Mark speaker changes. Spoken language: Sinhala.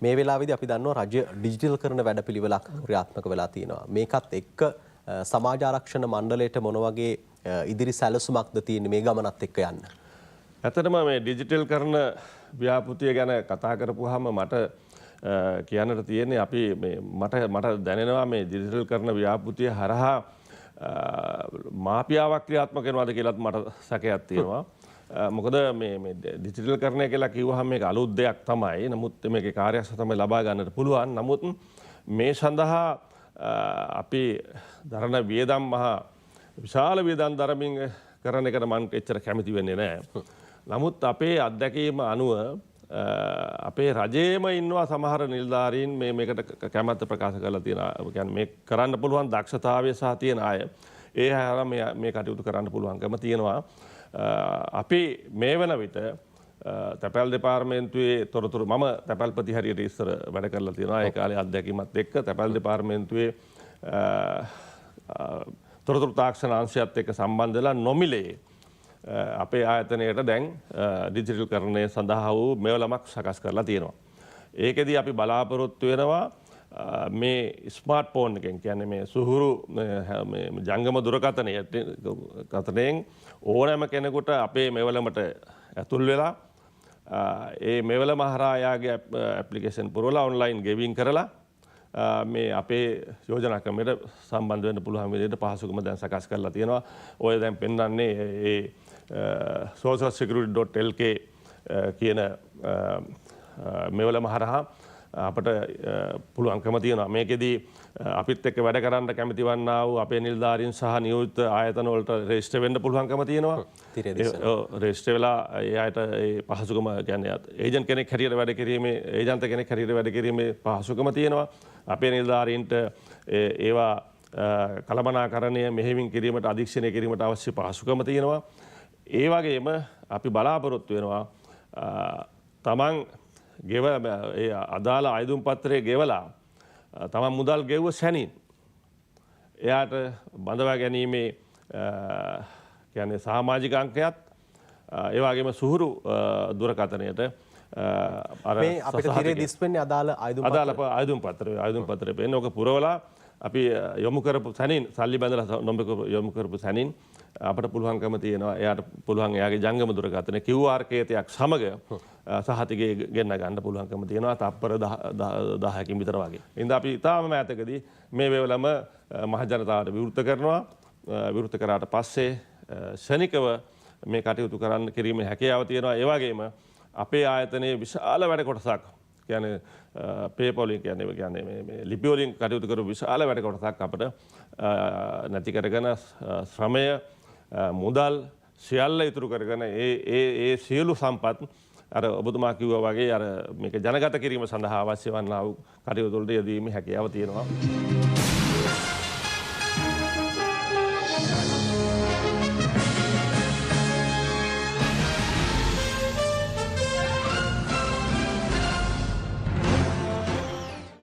Speaker 1: මේ වෙලාවේදී අපි දන්නවා රජය ඩිජිටල් කරන වැඩපිළිවෙලක් ක්‍රියාත්මක වෙලා තියෙනවා. මේකත් එක්ක සමාජ ආරක්ෂණ මණ්ඩලයට මොන වගේ ඉදිරි සැලසුමක්ද තියෙන්නේ මේ ගමනත් එක්ක යන්න?
Speaker 2: ඇත්තටම මේ ඩිජිටල් කරන ව්‍යාපෘතිය ගැන කතා කරපුවාම මට කියන්නට තියෙන්නේ අපි මේ මට දැනෙනවා මේ ඩිජිටල් කරන ව්‍යාපෘතිය හරහා මාපියාවක් ක්‍රියාත්මක වෙනවද කියලාත් මට සැකයක් තියෙනවා. මොකද මේ ඩිජිටල් කරණය කියලා කිව්වහම මේක අලුත් දෙයක් තමයි. නමුත් මේකේ කාර්යක්ෂම තමයි ලබා ගන්නට පුළුවන්. නමුත් මේ සඳහා අපි දරන වියදම් මහා විශාල වියදම් දරමින් කරන එකට මම එච්චර කැමති වෙන්නේ නැහැ. නමුත් අපේ අත්දැකීම අනුව අපේ රජයේම ඉන්නවා සමහර නිලධාරීන් මේකට කැමැත්ත ප්‍රකාශ කරලා තියෙනවා. කියන්නේ මේ කරන්න පුළුවන් දක්ෂතාවය සහ තියෙන අය ඒ හැර මේ කටයුතු කරන්න පුළුවන්කම තියෙනවා. අපි මේ වන විට තැපැල් දෙපාර්තමේන්තුවේ තොරතුරු මම තැපැල්පති හරියට ඉස්සර වැඩ කරලා තියෙනවා. ඒ කාලේ අත්දැකීමත් එක්ක තැපැල් දෙපාර්තමේන්තුවේ තොරතුරු තාක්ෂණ අංශයත් එක්ක සම්බන්ධ වෙලා නොමිලේ අපේ ආයතනයට දැන් ඩිජිටල් කරණය සඳහා වූ මෙවලමක් සකස් කරලා තියෙනවා. ඒකෙදී අපි බලාපොරොත්තු වෙනවා මේ ස්මාර්ට් ෆෝන් එකෙන් කියන්නේ මේ සුහුරු මේ ජංගම දුරකථනයෙන් ඕනෑම කෙනෙකුට අපේ මෙවලමට ඇතුල් වෙලා ඒ මෙවලම හරහා යාගේ ඇප්ලිකේෂන් පුරවලා ඔන්ලයින් ගෙවින් කරලා මේ අපේ යෝජනා ක්‍රමයට සම්බන්ධ වෙන්න පුළුවන් විදිහට පහසුකම දැන් සකස් කරලා තියෙනවා. ඔය දැන් පෙන්වන්නේ ඒ socialsecurity.lk කියන මෙවලම හරහා අපට පුළුවන්කම තියෙනවා. මේකෙදී අපිත් එක්ක වැඩ කරන්න කැමති වන්නා වූ අපේ නිලධාරීන් සහ නියෝජිත ආයතන වලට රෙජිස්ටර් වෙන්න පුළුවන්කම තියෙනවා. රෙජිස්ටර් වෙලා ඒ අයට ඒ පහසුකම කියන්නේ ඒජන්ට් කෙනෙක් හැටියට වැඩ කිරීමේ ඒජන්ත කෙනෙක් හැටියට වැඩ කිරීමේ පහසුකම තියෙනවා. අපේ නිලධාරීන්ට ඒවා කළමනාකරණය මෙහෙයුම් කිරීමට අධීක්ෂණය කිරීමට අවශ්‍ය පහසුකම තියෙනවා. ඒ වගේම අපි බලාපොරොත්තු වෙනවා තමන් ඒ අදාළ අයදුම් පත්‍රය ගෙවලා තමන් මුදල් ගෙව්ව සැනින් එයාට බඳවා ගැනීමේ කියන්නේ සමාජික අංකයත් ඒ වගේම සුහුරු දුරකථනයට
Speaker 1: මේ අපිට තිරේ දිස්වෙන්නේ අදාළ
Speaker 2: අයදුම් පත්‍රය පෙන්නේ ඔක පුරවලා අපි යොමු කරපු සැනින් සල්ලි බඳලා යොමු කරපු සැනින් අපට පුළුවන්කම තියෙනවා එයාට පුළුවන් එයාගේ ජංගම දුරකථන QR කේතයක් සමග සහතිකය ගෙන්න ගන්න පුළුවන්කම තියෙනවා තප්පර 10කින් විතර වගේ. ඉතින් අපි තාම මෑතකදී මේ වෙලම මහ ජනතාවට විවෘත කරනවා. විවෘත කරාට පස්සේ ශනිකව මේ කටයුතු කරන්න කිරීමේ හැකියාව තියෙනවා. ඒ වගේම අපේ ආයතනයේ විශාල වැඩ කොටසක් කියන්නේ පේපර් වලින් කියන්නේ මේ ලිපි වලින් කටයුතු කරපු විශාල වැඩ කොටසක් අපිට නැති කරගෙන ශ්‍රමය මුදල් සියල්ල ඉතුරු කරගෙන ඒ සියලු සම්පත් අර ඔබතුමා කිව්වා වගේ අර මේක ජනගත කිරීම සඳහා අවශ්‍ය වන්නා වූ කටයුතු වලට යෙදීමේ හැකියාව තියෙනවා.